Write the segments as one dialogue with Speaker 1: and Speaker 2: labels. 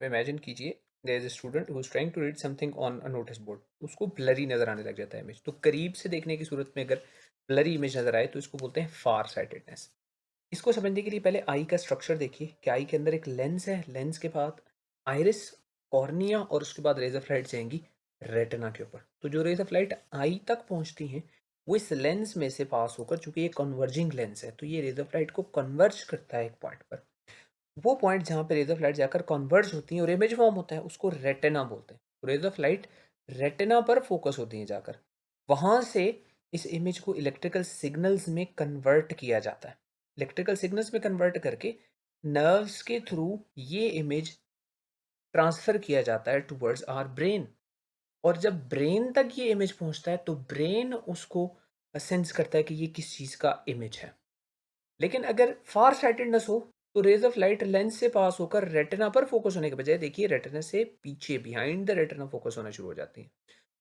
Speaker 1: तो इमेजिन कीजिए there is a student who is trying to read something on a notice board, उसको blurry नजर आने लग जाता है इमेज। तो करीब से देखने की सूरत में अगर ब्लरी इमेज नजर आए तो इसको बोलते हैं फार साइटेडनेस। इसको समझने के लिए पहले आई का स्ट्रक्चर देखिए कि आई के अंदर एक लेंस है, लेंस के बाद आइरिस, कॉर्निया और उसके बाद रेज ऑफ लाइट जाएंगी रेटिना के ऊपर। तो जो रेज ऑफ लाइट आई तक पहुंचती हैं वो इस लेंस में से पास होकर, चूंकि ये कन्वर्जिंग लेंस है तो ये रेज ऑफ लाइट को कन्वर्ज करता है एक पॉइंट पर। वो पॉइंट जहाँ पे रेज ऑफ लाइट जाकर कन्वर्ज होती हैं और इमेज फॉर्म होता है उसको रेटिना बोलते हैं। रेज ऑफ लाइट रेटिना पर फोकस होती हैं जाकर, वहाँ से इस इमेज को इलेक्ट्रिकल सिग्नल्स में कन्वर्ट किया जाता है। इलेक्ट्रिकल सिग्नल्स में कन्वर्ट करके नर्व्स के थ्रू ये इमेज ट्रांसफर किया जाता है टुवर्ड्स आवर ब्रेन। और जब ब्रेन तक ये इमेज पहुंचता है तो ब्रेन उसको सेंस करता है कि ये किस चीज़ का इमेज है। लेकिन अगर फार साइटेडनेस हो तो रेज ऑफ लाइट लेंस से पास होकर रेटिना पर फोकस होने के बजाय देखिए रेटिना से पीछे बिहाइंड द रेटिना फोकस होना शुरू हो जाती है।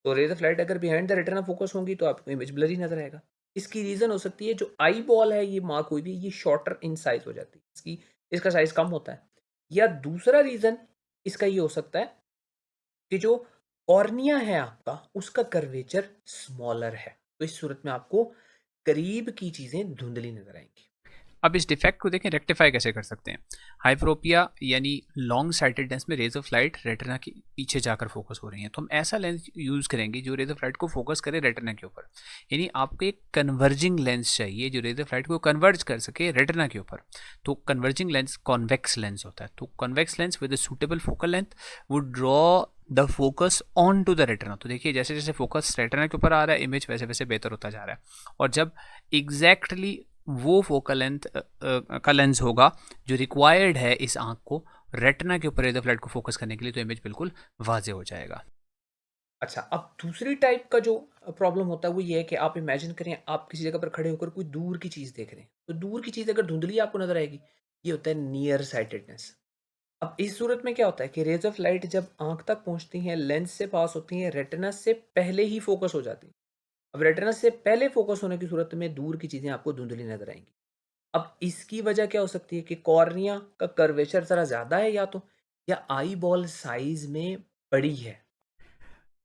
Speaker 1: तो रेज ऑफ लाइट अगर बिहाइंड द रेटिना फोकस होंगी तो आपको इमेज ब्लरी नजर आएगा। इसकी रीजन हो सकती है जो आई बॉल है ये मार्क हुई भी ये शॉर्टर इन साइज हो जाती है, इसका साइज कम होता है। या दूसरा रीजन इसका ये हो सकता है कि जो कॉर्निया है आपका उसका कर्वेचर स्मॉलर है। तो इस सूरत में आपको करीब की चीजें धुंधली नजर आएंगी।
Speaker 2: अब इस डिफेक्ट को देखें रेक्टिफाई कैसे कर सकते हैं। हाइप्रोपिया यानी लॉन्ग साइटेडनेस में रेज ऑफ लाइट रेटिना के पीछे जाकर फोकस हो रही है, तो हम ऐसा लेंस यूज़ करेंगे जो रेज ऑफ लाइट को फोकस करे रेटिना के ऊपर। यानी आपको एक कन्वर्जिंग लेंस चाहिए जो रेज ऑफ लाइट को कन्वर्ज कर सके रेटिना के ऊपर। तो कन्वर्जिंग लेंस कॉन्वेक्स लेंस होता है। तो convex lens with suitable focal length would draw the focus on to the retina. तो देखिए जैसे जैसे फोकस रेटिना के ऊपर आ रहा है इमेज वैसे वैसे बेहतर होता जा रहा है। और जब एग्जैक्टली वो फोकल लेंथ का लेंस होगा जो रिक्वायर्ड है इस आंख को रेटिना के ऊपर रेज ऑफ लाइट को फोकस करने के लिए, तो इमेज बिल्कुल वाजे हो जाएगा।
Speaker 1: अच्छा, अब दूसरी टाइप का जो प्रॉब्लम होता है वो ये है कि आप इमेजिन करें आप किसी जगह पर खड़े होकर कोई दूर की चीज़ देख रहे हैं, तो दूर की चीज़ अगर धुंधली आपको नजर आएगी, ये होता है नियर साइटेडनेस। अब इस सूरत में क्या होता है कि रेज ऑफ लाइट जब आंख तक पहुंचती हैं लेंस से पास होती हैं रेटिना से पहले ही फोकस हो जाती है। अब रेटिना से पहले फोकस होने की सूरत में दूर की चीज़ें आपको धुंधली नजर आएंगी। अब इसकी वजह क्या हो सकती है कि कॉर्निया का कर्वेचर ज़रा ज़्यादा है या आई बॉल साइज में बड़ी है।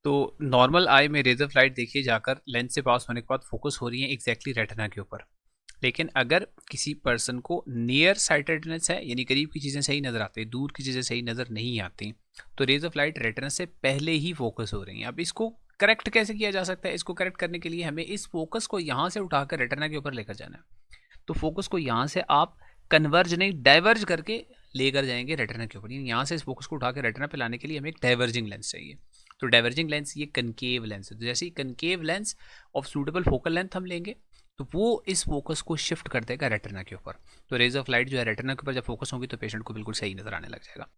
Speaker 2: तो नॉर्मल आई में रेज ऑफ लाइट देखिए जाकर लेंस से पास होने के बाद फोकस हो रही है एग्जैक्टली रेटिना के ऊपर। लेकिन अगर किसी पर्सन को नियर साइटेडनेस है यानी करीब की चीज़ें सही नज़र आती है दूर की चीज़ें सही नज़र नहीं आती, तो रेज ऑफ लाइट रेटिना से पहले ही फोकस हो रही हैं। अब इसको करेक्ट कैसे किया जा सकता है? इसको करेक्ट करने के लिए हमें इस फोकस को यहाँ से उठाकर रेटिना के ऊपर लेकर जाना है। तो फोकस को यहाँ से आप कन्वर्ज नहीं डाइवर्ज करके लेकर जाएंगे रेटिना के ऊपर। यहाँ से इस फोकस को उठा के रेटिना पे लाने के लिए हमें एक डाइवर्जिंग लेंस चाहिए। तो डाइवर्जिंग लेंस ये कनकेव लेंस है। तो जैसे ही concave lens of suitable focal length हम लेंगे तो वो इस फोकस को शिफ्ट कर देगा रेटिना के ऊपर। तो रेज ऑफ लाइट जो है रेटिना के ऊपर जब फोकस होगी तो पेशेंट को बिल्कुल सही नजर आने लग जाएगा।